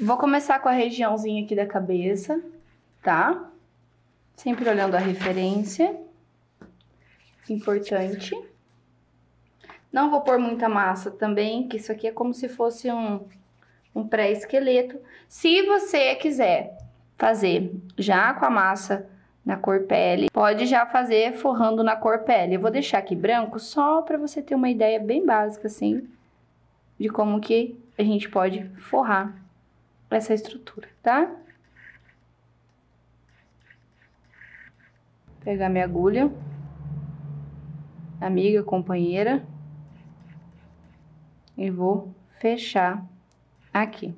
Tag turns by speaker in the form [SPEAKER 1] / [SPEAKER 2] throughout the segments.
[SPEAKER 1] Vou começar com a regiãozinha aqui da cabeça, tá? Sempre olhando a referência. Importante. Não vou pôr muita massa também, que isso aqui é como se fosse um pré-esqueleto. Se você quiser fazer já com a massa na cor pele, pode já fazer forrando na cor pele. Eu vou deixar aqui branco só para você ter uma ideia bem básica, assim, de como que a gente pode forrar essa estrutura, tá? Pegar minha agulha, amiga, companheira, e vou fechar aqui.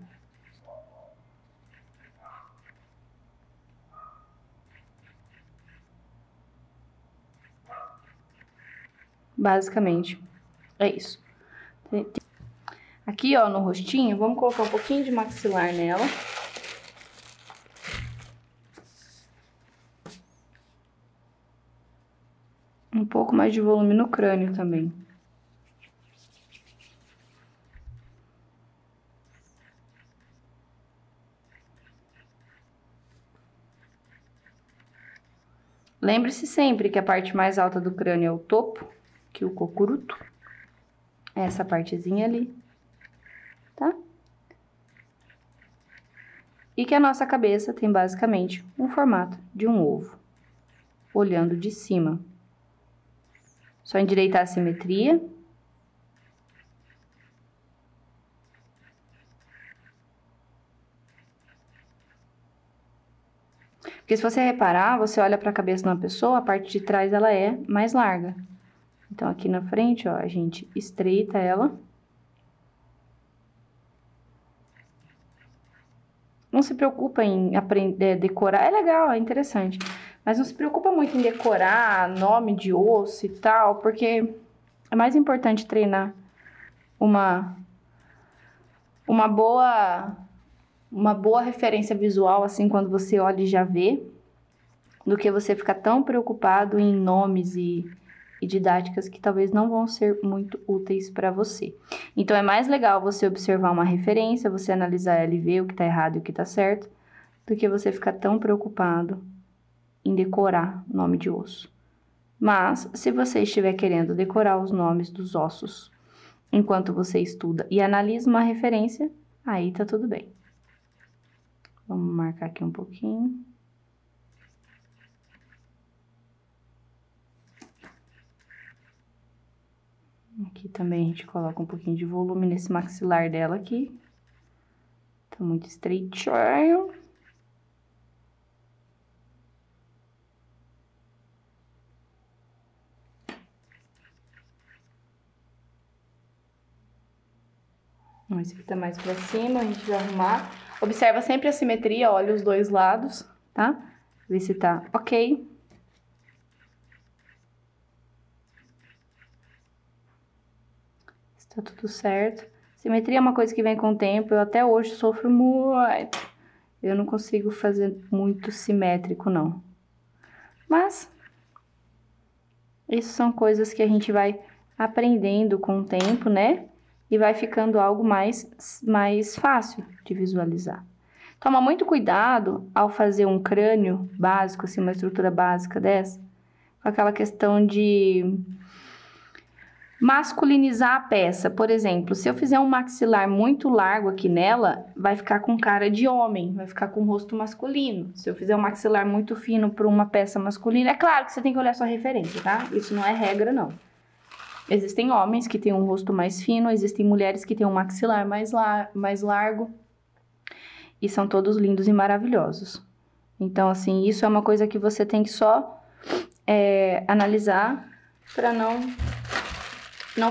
[SPEAKER 1] Basicamente, é isso. Aqui, ó, no rostinho, vamos colocar um pouquinho de maxilar nela. Um pouco mais de volume no crânio também. Lembre-se sempre que a parte mais alta do crânio é o topo, que o cocuruto. Essa partezinha ali, tá? E que a nossa cabeça tem basicamente um formato de um ovo, olhando de cima. Só endireitar a simetria. Porque se você reparar, você olha para a cabeça de uma pessoa, a parte de trás ela é mais larga. Então, aqui na frente, ó, a gente estreita ela. Não se preocupa em aprender, decorar, é legal, é interessante. Mas não se preocupa muito em decorar nome de osso e tal, porque é mais importante treinar uma boa referência visual, assim, quando você olha e já vê, do que você ficar tão preocupado em nomes e didáticas que talvez não vão ser muito úteis para você. Então, é mais legal você observar uma referência, você analisar ela e ver o que está errado e o que está certo, do que você ficar tão preocupado em decorar nome de osso. Mas, se você estiver querendo decorar os nomes dos ossos enquanto você estuda e analisa uma referência, aí tá tudo bem. Vamos marcar aqui um pouquinho. Aqui também a gente coloca um pouquinho de volume nesse maxilar dela aqui. Tá muito estreitinho. Esse aqui tá mais pra cima, a gente vai arrumar. Observa sempre a simetria, olha os dois lados, tá? Vê se tá ok. Se tá tudo certo. Simetria é uma coisa que vem com o tempo, eu até hoje sofro muito. Eu não consigo fazer muito simétrico, não. Mas, isso são coisas que a gente vai aprendendo com o tempo, né? E vai ficando algo mais fácil de visualizar. Toma muito cuidado ao fazer um crânio básico, assim, uma estrutura básica dessa, com aquela questão de masculinizar a peça. Por exemplo, se eu fizer um maxilar muito largo aqui nela, vai ficar com cara de homem, vai ficar com rosto masculino. Se eu fizer um maxilar muito fino para uma peça masculina, é claro que você tem que olhar a sua referência, tá? Isso não é regra, não. Existem homens que têm um rosto mais fino, existem mulheres que têm um maxilar mais largo. E são todos lindos e maravilhosos. Então, assim, isso é uma coisa que você tem que só analisar para não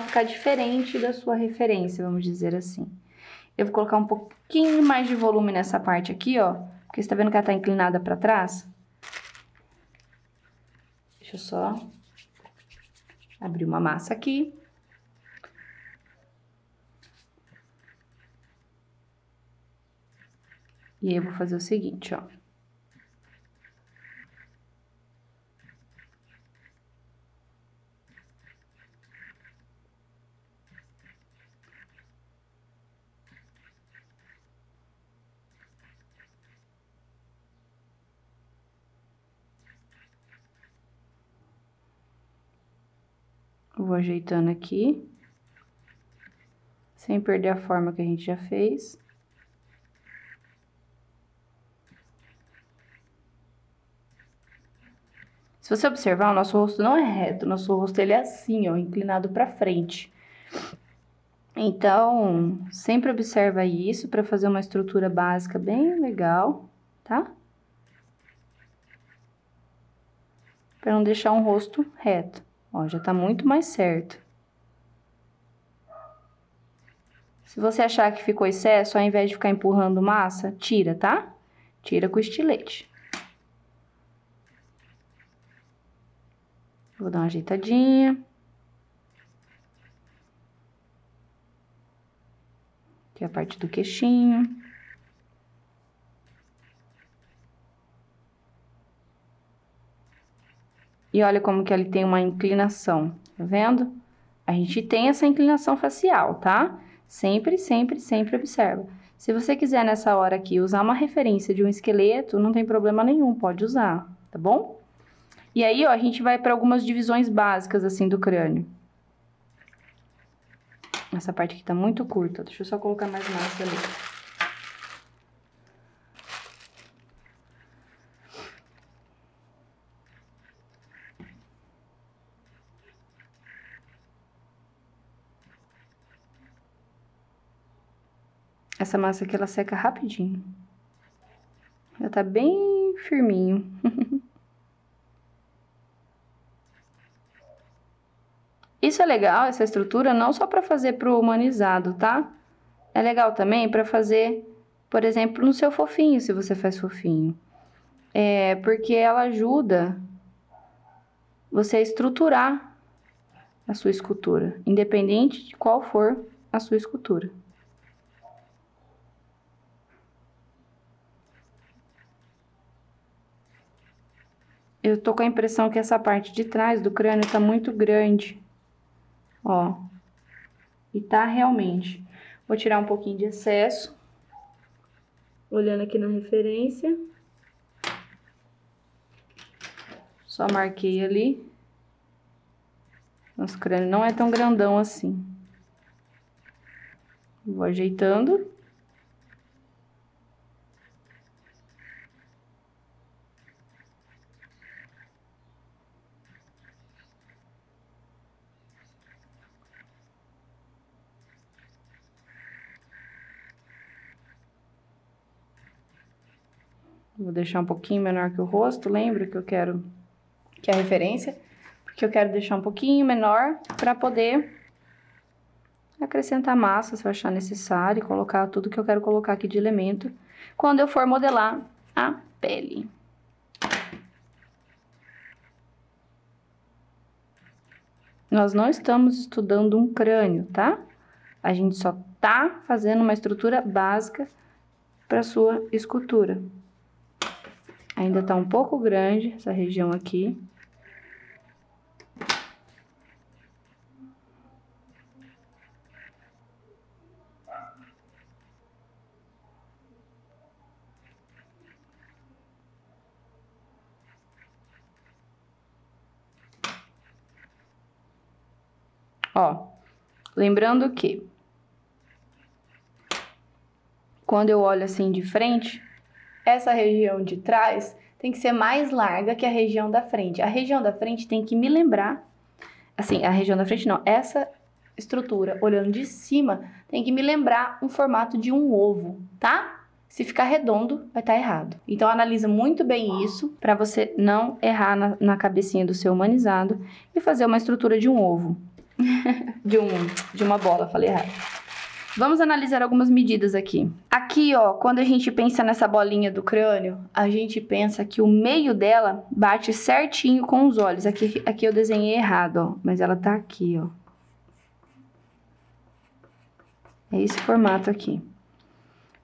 [SPEAKER 1] ficar diferente da sua referência, vamos dizer assim. Eu vou colocar um pouquinho mais de volume nessa parte aqui, ó. Porque você tá vendo que ela tá inclinada para trás? Deixa eu só abrir uma massa aqui. E aí eu vou fazer o seguinte, ó. Vou ajeitando aqui, sem perder a forma que a gente já fez. Se você observar, o nosso rosto não é reto, o nosso rosto ele é assim, ó, inclinado para frente. Então, sempre observa isso para fazer uma estrutura básica bem legal, tá? Para não deixar um rosto reto. Ó, já tá muito mais certo. Se você achar que ficou excesso, ao invés de ficar empurrando massa, tira, tá? Tira com o estilete. Vou dar uma ajeitadinha. Aqui é a parte do queixinho. E olha como que ele tem uma inclinação, tá vendo? A gente tem essa inclinação facial, tá? Sempre, sempre, sempre observa. Se você quiser nessa hora aqui usar uma referência de um esqueleto, não tem problema nenhum, pode usar, tá bom? E aí, ó, a gente vai para algumas divisões básicas, assim, do crânio. Essa parte aqui tá muito curta, deixa eu só colocar mais massa ali. Essa massa aqui, ela seca rapidinho. Já tá bem firminho. Isso é legal, essa estrutura, não só para fazer pro humanizado, tá? É legal também para fazer, por exemplo, no seu fofinho, se você faz fofinho. É, porque ela ajuda você a estruturar a sua escultura, independente de qual for a sua escultura. Eu tô com a impressão que essa parte de trás do crânio tá muito grande. Ó. E tá realmente. Vou tirar um pouquinho de excesso. Olhando aqui na referência. Só marquei ali. Nosso crânio não é tão grandão assim. Vou ajeitando. Vou deixar um pouquinho menor que o rosto, lembra que eu quero que é a referência, porque eu quero deixar um pouquinho menor para poder acrescentar massa, se eu achar necessário, e colocar tudo que eu quero colocar aqui de elemento quando eu for modelar a pele. Nós não estamos estudando um crânio, tá? A gente só tá fazendo uma estrutura básica para sua escultura. Ainda tá um pouco grande essa região aqui. Ó, lembrando que quando eu olho assim de frente, essa região de trás tem que ser mais larga que a região da frente. A região da frente tem que me lembrar, assim, a região da frente não, essa estrutura olhando de cima tem que me lembrar um formato de um ovo, tá? Se ficar redondo, vai estar errado. Então, analisa muito bem isso para você não errar na cabecinha do seu humanizado e fazer uma estrutura de um ovo. de uma bola, falei errado. Vamos analisar algumas medidas aqui. Aqui, ó, quando a gente pensa nessa bolinha do crânio, a gente pensa que o meio dela bate certinho com os olhos. Aqui eu desenhei errado, ó, mas ela tá aqui, ó. É esse formato aqui.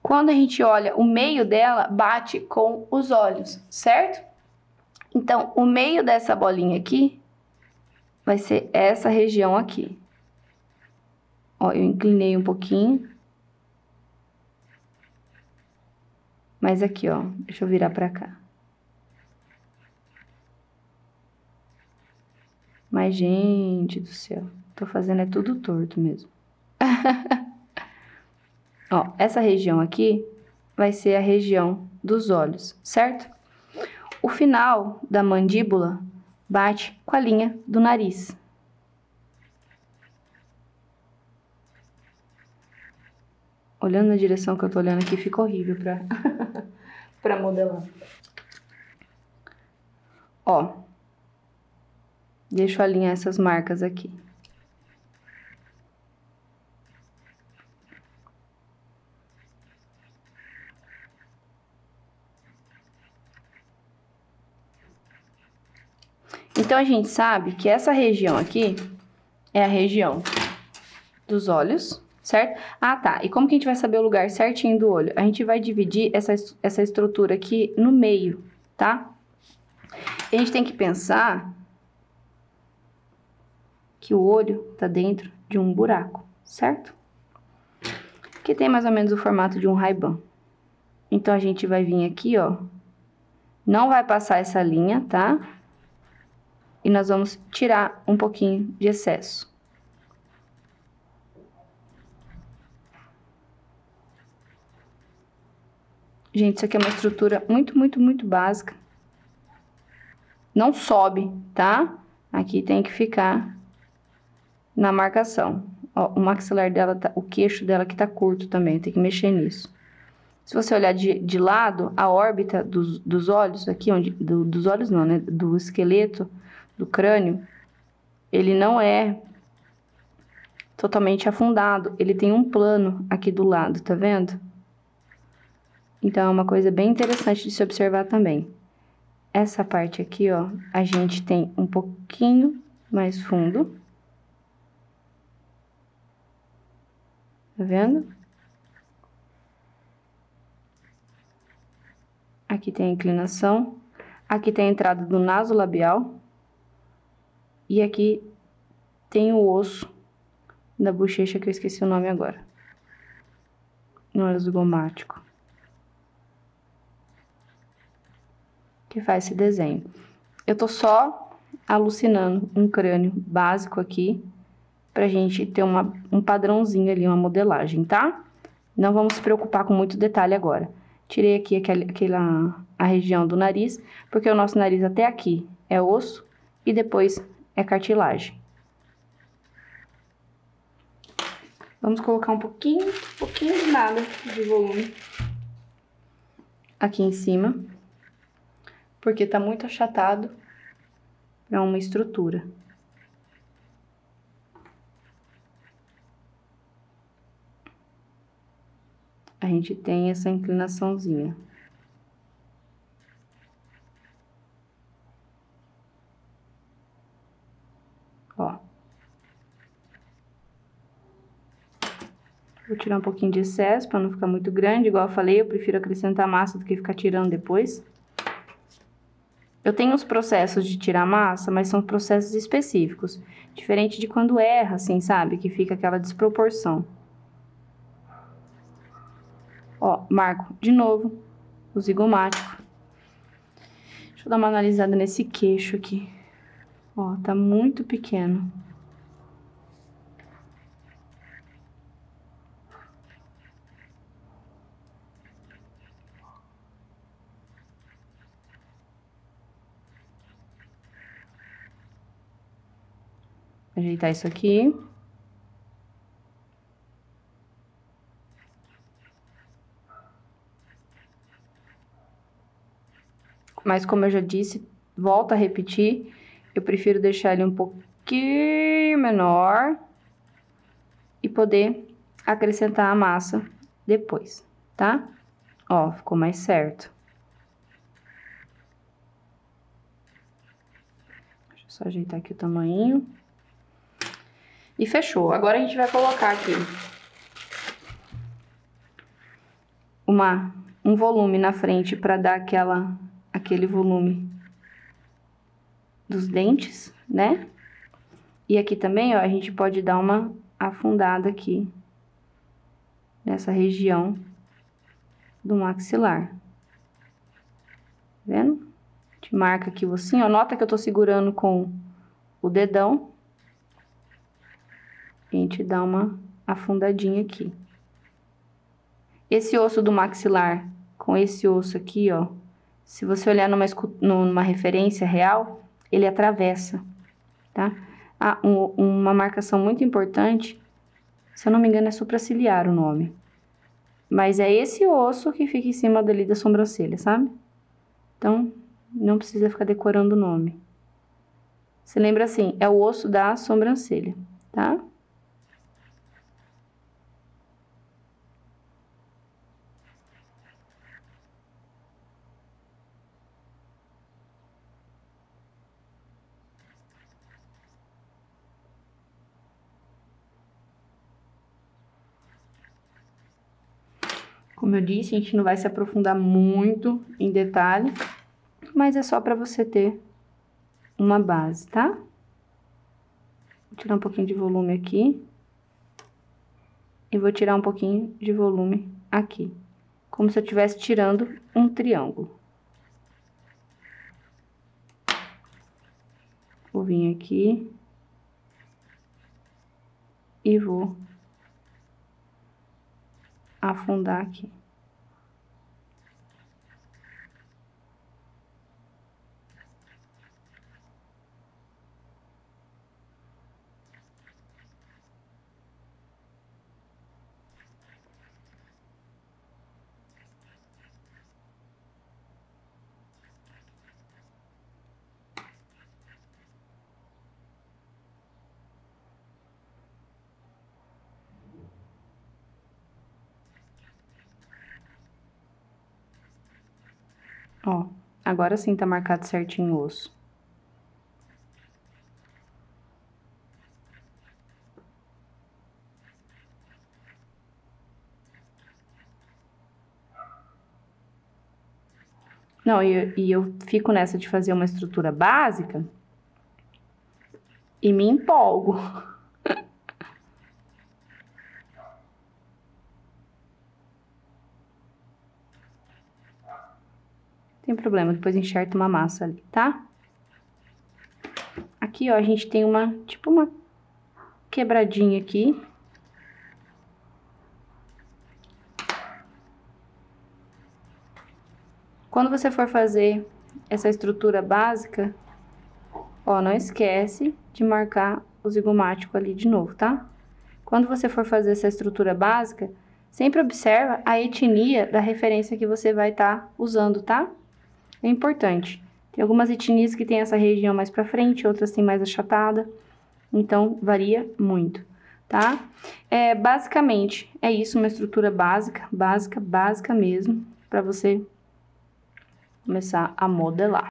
[SPEAKER 1] Quando a gente olha, o meio dela bate com os olhos, certo? Então, o meio dessa bolinha aqui vai ser essa região aqui. Ó, eu inclinei um pouquinho. Mas aqui, ó, deixa eu virar pra cá. Mas, gente do céu, tô fazendo é tudo torto mesmo. Ó, essa região aqui vai ser a região dos olhos, certo? O final da mandíbula bate com a linha do nariz. Olhando na direção que eu tô olhando aqui, fica horrível pra modelar. Ó, deixa eu alinhar essas marcas aqui. Então, a gente sabe que essa região aqui é a região dos olhos, certo? Ah, tá. E como que a gente vai saber o lugar certinho do olho? A gente vai dividir essa estrutura aqui no meio, tá? E a gente tem que pensar que o olho tá dentro de um buraco, certo? Que tem mais ou menos o formato de um Ray-Ban. Então, a gente vai vir aqui, ó. Não vai passar essa linha, tá? E nós vamos tirar um pouquinho de excesso. Gente, isso aqui é uma estrutura muito básica. Não sobe, tá? Aqui tem que ficar na marcação. Ó, o maxilar dela, o queixo dela aqui tá curto também, tem que mexer nisso. Se você olhar de lado, a órbita dos olhos, aqui onde... dos olhos não, né? Do esqueleto, do crânio, ele não é totalmente afundado. Ele tem um plano aqui do lado, tá vendo? Então, é uma coisa bem interessante de se observar também. Essa parte aqui, ó, a gente tem um pouquinho mais fundo. Tá vendo? Aqui tem a inclinação. Aqui tem a entrada do naso labial. E aqui tem o osso da bochecha, que eu esqueci o nome agora. No olho zigomático. Que faz esse desenho. Eu tô só alucinando um crânio básico aqui, pra gente ter um padrãozinho ali, uma modelagem, tá? Não vamos se preocupar com muito detalhe agora. Tirei aqui a região do nariz, porque o nosso nariz até aqui é osso e depois é cartilagem. Vamos colocar um pouquinho de nada de volume aqui em cima, porque tá muito achatado para uma estrutura. A gente tem essa inclinaçãozinha. Ó. Vou tirar um pouquinho de excesso para não ficar muito grande. Igual eu falei, eu prefiro acrescentar massa do que ficar tirando depois. Eu tenho os processos de tirar massa, mas são processos específicos. Diferente de quando erra, assim, sabe? Que fica aquela desproporção. Ó, marco de novo o zigomático. Deixa eu dar uma analisada nesse queixo aqui. Ó, tá muito pequeno. Ajeitar isso aqui. Mas como eu já disse, volto a repetir, eu prefiro deixar ele um pouquinho menor e poder acrescentar a massa depois, tá? Ó, ficou mais certo. Deixa eu só ajeitar aqui o tamanho. E fechou. Agora a gente vai colocar aqui um volume na frente para dar aquele volume dos dentes, né? E aqui também, ó, a gente pode dar uma afundada aqui nessa região do maxilar. Tá vendo? A gente marca aqui o ossinho, ó, nota que eu tô segurando com o dedão. A gente dá uma afundadinha aqui. Esse osso do maxilar com esse osso aqui, ó, se você olhar numa referência real, ele atravessa, tá? Ah, uma marcação muito importante, se eu não me engano é supraciliar o nome. Mas é esse osso que fica em cima dali da sobrancelha, sabe? Então, não precisa ficar decorando o nome. Você lembra assim, é o osso da sobrancelha, tá? Como eu disse, a gente não vai se aprofundar muito em detalhe, mas é só para você ter uma base, tá? Vou tirar um pouquinho de volume aqui. E vou tirar um pouquinho de volume aqui. Como se eu estivesse tirando um triângulo. Vou vir aqui. E vou afundar aqui. Ó, agora sim tá marcado certinho o osso. Não, e eu fico nessa de fazer uma estrutura básica e me empolgo. Tem problema, depois enxerto uma massa ali, tá? Aqui, ó, a gente tem tipo uma quebradinha aqui. Quando você for fazer essa estrutura básica, ó, não esquece de marcar o zigomático ali de novo, tá? Quando você for fazer essa estrutura básica, sempre observa a etnia da referência que você vai estar usando, tá? É importante. Tem algumas etnias que tem essa região mais pra frente, outras tem mais achatada. Então, varia muito, tá? Basicamente, é isso, uma estrutura básica mesmo, pra você começar a modelar.